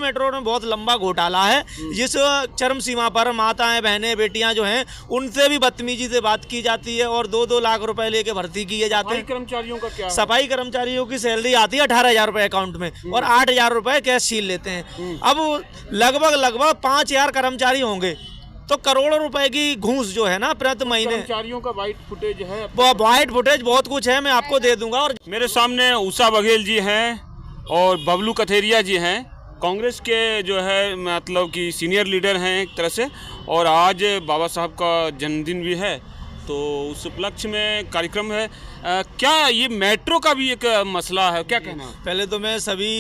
Metro में बहुत लंबा घोटाला है, जिस चरम सीमा पर माताएं, बहनें, बेटियां जो हैं उनसे भी बदतमीजी से बात की जाती है और 2-2 लाख रुपए लेके भर्ती किए जाते हैं। कर्मचारियों का क्या? सफाई कर्मचारियों की सैलरी आती है 18,000 रुपए अकाउंट में और 8,000 रुपए कैश छीन लेते हैं। अब लगभग 5,000 कर्मचारी होंगे तो करोड़ों रुपए की घूस जो है ना प्रति महीने। कर्मचारियों का वाइट फुटेज है, वाइट फुटेज बहुत कुछ है, मैं आपको दे दूंगा। और मेरे सामने उषा बघेल जी हैं और बबलू कथेरिया जी हैं, कांग्रेस के जो है मतलब कि सीनियर लीडर हैं एक तरह से, और आज बाबा साहब का जन्मदिन भी है तो उस उपलक्ष्य में कार्यक्रम है। क्या ये मेट्रो का भी एक मसला है, क्या कहना है? पहले तो मैं सभी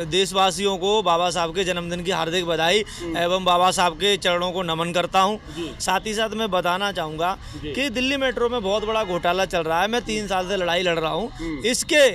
देशवासियों को बाबा साहब के जन्मदिन की हार्दिक बधाई एवं बाबा साहब के चरणों को नमन करता हूं। साथ ही साथ मैं बताना चाहूँगा कि दिल्ली मेट्रो में बहुत बड़ा घोटाला चल रहा है। मैं 3 साल से लड़ाई लड़ रहा हूँ। इसके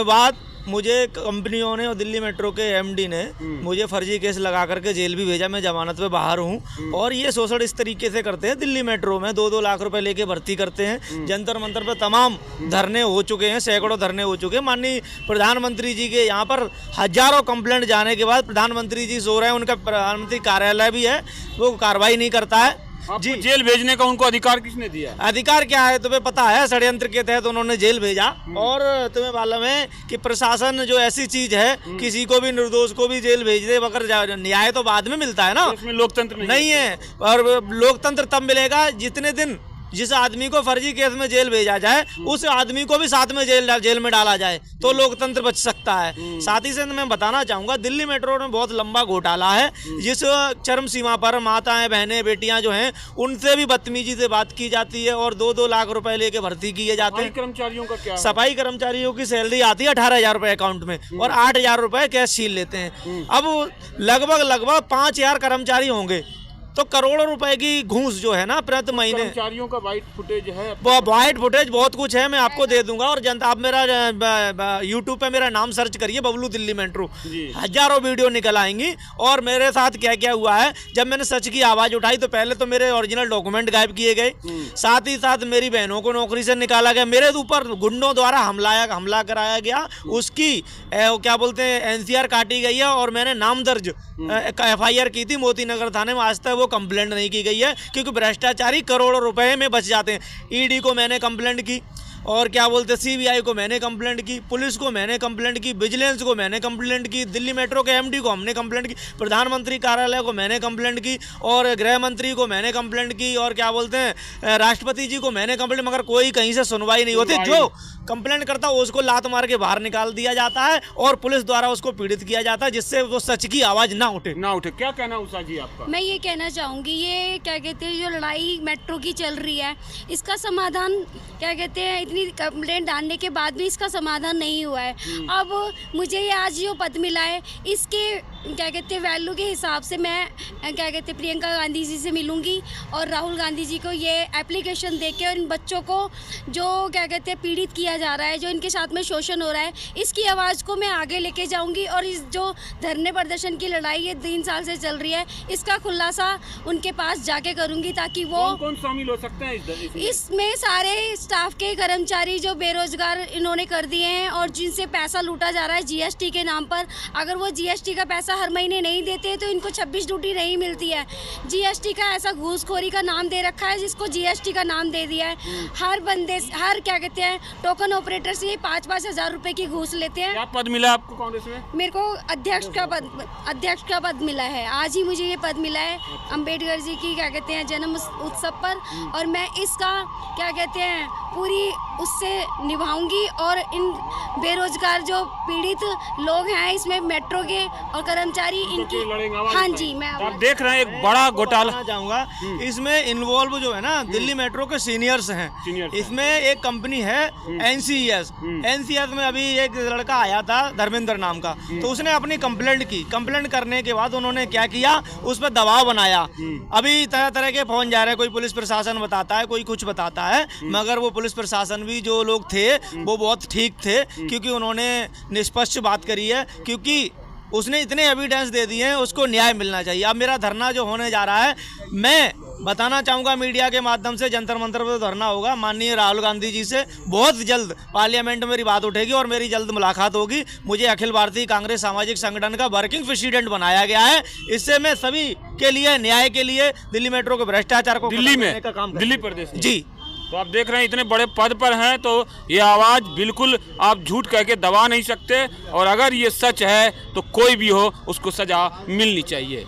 बाद मुझे कंपनियों ने और दिल्ली मेट्रो के एमडी ने मुझे फर्जी केस लगा करके जेल भी भेजा। मैं जमानत पे बाहर हूँ और ये शोषण इस तरीके से करते हैं। दिल्ली मेट्रो में 2-2 लाख रुपए लेके भर्ती करते हैं। जंतर मंतर पे तमाम धरने हो चुके हैं, सैकड़ों धरने हो चुके हैं। माननीय प्रधानमंत्री जी के यहाँ पर हजारों कंप्लेंट जाने के बाद प्रधानमंत्री जी सो रहे हैं, उनका प्रधानमंत्री कार्यालय भी है, वो कार्रवाई नहीं करता है। जी, जेल भेजने का उनको अधिकार किसने दिया? अधिकार क्या है तुम्हें पता है? षड्यंत्र के तहत उन्होंने जेल भेजा। और तुम्हें मालूम है कि प्रशासन जो ऐसी चीज है, किसी को भी निर्दोष को भी जेल भेज दे, मगर न्याय तो बाद में मिलता है ना। इसमें लोकतंत्र नहीं है। और लोकतंत्र तब मिलेगा जितने दिन जिस आदमी को फर्जी केस में जेल भेजा जाए उस आदमी को भी साथ में जेल में डाला जाए, तो लोकतंत्र बच सकता है। साथ ही साथ मैं बताना चाहूँगा दिल्ली मेट्रो में बहुत लंबा घोटाला है, जिस चरम सीमा पर माताएं, बहनें, बेटियां जो हैं उनसे भी बदतमीजी से बात की जाती है और 2-2 लाख रुपए लेके भर्ती किए जाते हैं। कर्मचारियों का क्या? सफाई कर्मचारियों की सैलरी आती है 18,000 रुपए अकाउंट में और 8,000 रुपए कैश छीन लेते हैं। अब लगभग 5,000 कर्मचारी होंगे तो करोड़ों रुपए की घूस जो है ना प्रति महीने। कर्मचारियों का वाइट फुटेज है, वाइट फुटेज बहुत कुछ है, मैं आपको दे दूंगा। और जनता आप मेरा यूट्यूब पे मेरा नाम सर्च करिए बबलू दिल्ली मेट्रो, हजारों वीडियो निकल आएंगी। और मेरे साथ क्या क्या हुआ है, जब मैंने सच की आवाज उठाई तो पहले तो मेरे ओरिजिनल डॉक्यूमेंट गायब किए गए, साथ ही साथ मेरी बहनों को नौकरी से निकाला गया, मेरे ऊपर गुंडों द्वारा हमला कराया गया, उसकी क्या बोलते हैं NCR काटी गई है और मैंने नाम दर्ज FIR की थी मोती नगर थाने में। आज तक वो कंप्लेंट नहीं की गई है क्योंकि भ्रष्टाचारी करोड़ों रुपए में बच जाते हैं। ED को मैंने कंप्लेंट की और क्या बोलते CBI को मैंने कंप्लेंट की, पुलिस को मैंने कंप्लेंट की, विजिलेंस को मैंने कंप्लेंट की, दिल्ली मेट्रो के MD को हमने कंप्लेंट की, प्रधानमंत्री कार्यालय को मैंने कंप्लेंट की और गृह मंत्री को मैंने कंप्लेंट की और क्या बोलते हैं राष्ट्रपति जी को मैंने कंप्लेंट, मगर कोई कहीं से सुनवाई नहीं होती। जो कंप्लेंट करता है उसको लात मार के बाहर निकाल दिया जाता है और पुलिस द्वारा उसको पीड़ित किया जाता है, जिससे वो सच की आवाज ना उठे। क्या कहना उषा जी आपका? मैं ये कहना चाहूँगी, ये क्या कहते हैं जो लड़ाई मेट्रो की चल रही है, इसका समाधान क्या कहते हैं, इतनी कंप्लेंट डालने के बाद भी इसका समाधान नहीं हुआ है। अब मुझे ये आज जो पद मिला है इसके क्या कहते हैं वैल्यू के हिसाब से मैं क्या कहते हैं प्रियंका गांधी जी से मिलूंगी और राहुल गांधी जी को ये एप्लीकेशन देके और इन बच्चों को जो क्या कहते हैं पीड़ित किया जा रहा है, जो इनके साथ में शोषण हो रहा है, इसकी आवाज़ को मैं आगे लेके जाऊंगी। और इस जो धरने प्रदर्शन की लड़ाई ये 3 साल से चल रही है, इसका खुलासा उनके पास जाके करूंगी ताकि वो कौन शामिल हो सकते हैं इसमें सारे स्टाफ के कर्मचारी जो बेरोजगार इन्होंने कर दिए हैं और जिनसे पैसा लूटा जा रहा है GST के नाम पर। अगर वो GST का पैसा हर महीने नहीं देते तो इनको 26 ड्यूटी नहीं मिलती है। GST का ऐसा घूसखोरी का नाम दे रखा है जिसको GST का नाम दे दिया है। हर बंदे हर क्या कहते हैं टोकन ऑपरेटर से 5-5 हज़ार रुपए की घूस लेते हैं। क्या पद मिला आपको कांग्रेस में? मेरे को अध्यक्ष का पद मिला है। आज ही मुझे ये पद मिला है अंबेडकर जी की क्या कहते हैं जन्म उत्सव पर, और मैं इसका क्या कहते हैं पूरी उससे निभाऊंगी। और इन बेरोजगार जो पीड़ित लोग हैं इसमें मेट्रो के और कर्मचारी इनकी, हाँ जी, मैं आप देख रहे हैं एक बड़ा घोटाला चाहूंगा। इसमें इन्वॉल्व जो है ना दिल्ली मेट्रो के सीनियर्स हैं। इसमें एक कंपनी है NCS में अभी एक लड़का आया था धर्मेंद्र नाम का, तो उसने अपनी कंप्लेंट की। कंप्लेंट करने के बाद उन्होंने क्या किया, उस पर दबाव बनाया। अभी तरह तरह के फोन जा रहे हैं, कोई पुलिस प्रशासन बताता है, कोई कुछ बताता है, मगर वो पुलिस प्रशासन भी जो लोग थे वो बहुत ठीक थे क्योंकि उन्होंने निष्पक्ष बात करी है, क्योंकि उसने इतने एविडेंस दे दिए हैं, उसको न्याय मिलना चाहिए। अब मेरा धरना जो होने जा रहा है, मैं बताना चाहूँगा मीडिया के माध्यम से, जंतर मंतर पर धरना होगा माननीय राहुल गांधी जी से, बहुत जल्द पार्लियामेंट में मेरी बात उठेगी और मेरी जल्द मुलाकात होगी। मुझे अखिल भारतीय कांग्रेस सामाजिक संगठन का वर्किंग प्रेसिडेंट बनाया गया है। इससे मैं सभी के लिए, न्याय के लिए, दिल्ली मेट्रो के भ्रष्टाचार को दिल्ली में, का काम दिल्ली प्रदेश में। जी, तो आप देख रहे हैं इतने बड़े पद पर हैं, तो ये आवाज़ बिल्कुल आप झूठ कह के दबा नहीं सकते, और अगर ये सच है तो कोई भी हो उसको सजा मिलनी चाहिए।